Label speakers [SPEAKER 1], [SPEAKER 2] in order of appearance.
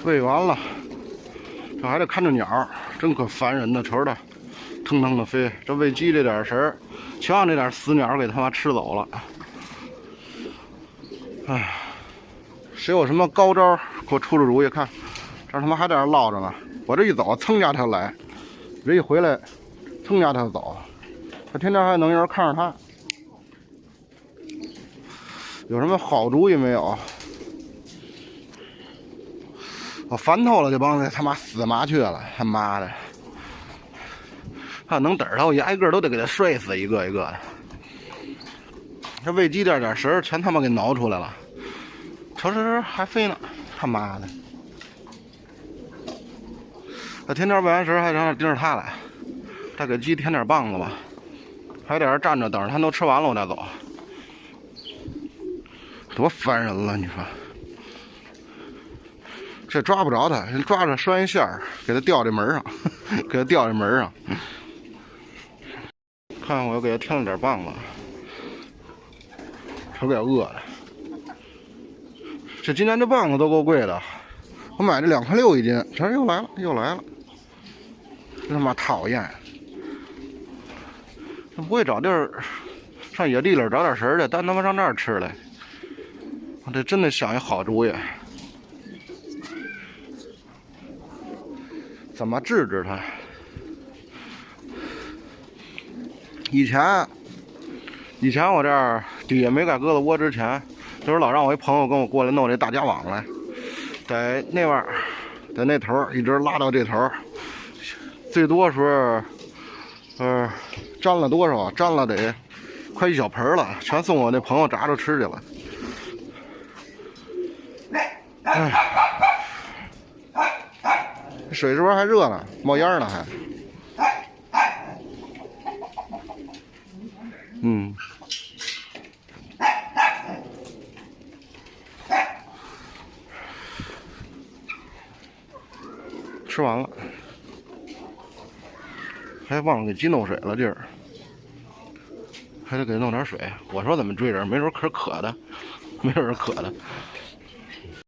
[SPEAKER 1] 喂完了，这还得看着鸟，真可烦人的，瞅着它腾腾的飞。这喂鸡这点食儿，全让这点死鸟给他妈吃走了。哎，谁有什么高招给我出出主意？看，这他妈还在这落着呢。我这一走，蹭家它来；这一回来，蹭家它走。他天天还能有人看着他。有什么好主意没有？我烦透了这帮他妈死麻雀了，他妈的！他能逮着他，我一挨个都得给他摔死一个一个的。这喂鸡点食儿全他妈给挠出来了，瞅还飞呢，他妈的！他天天喂完食儿还让他盯着他来，再给鸡添点棒子吧，还得这站着等着他都吃完了我再走，多烦人了！你说。这抓不着他，抓着拴一线儿，给他吊这门上，给他吊这门上。看我又给他添了点棒子，瞅给饿的。这今年这棒子都够贵的，我买这2.6块一斤，这又来了，又来了，真他妈讨厌！这不会找地儿上野地里找点食儿去，单他妈上这儿吃来。我这真得想一好主意。怎么治治他？以前我这儿底下没盖鸽子窝之前，就是老让我一朋友跟我过来弄这大家网来，在那边，在那头一直拉到这头，最多时候，粘了多少？粘了得快1小盆了，全送我那朋友炸着吃去了。哎。水是不是还热呢？冒烟呢还。嗯。吃完了，还忘了给鸡弄水了，今儿还得给弄点水。我说怎么追人，没准渴的，没准渴的。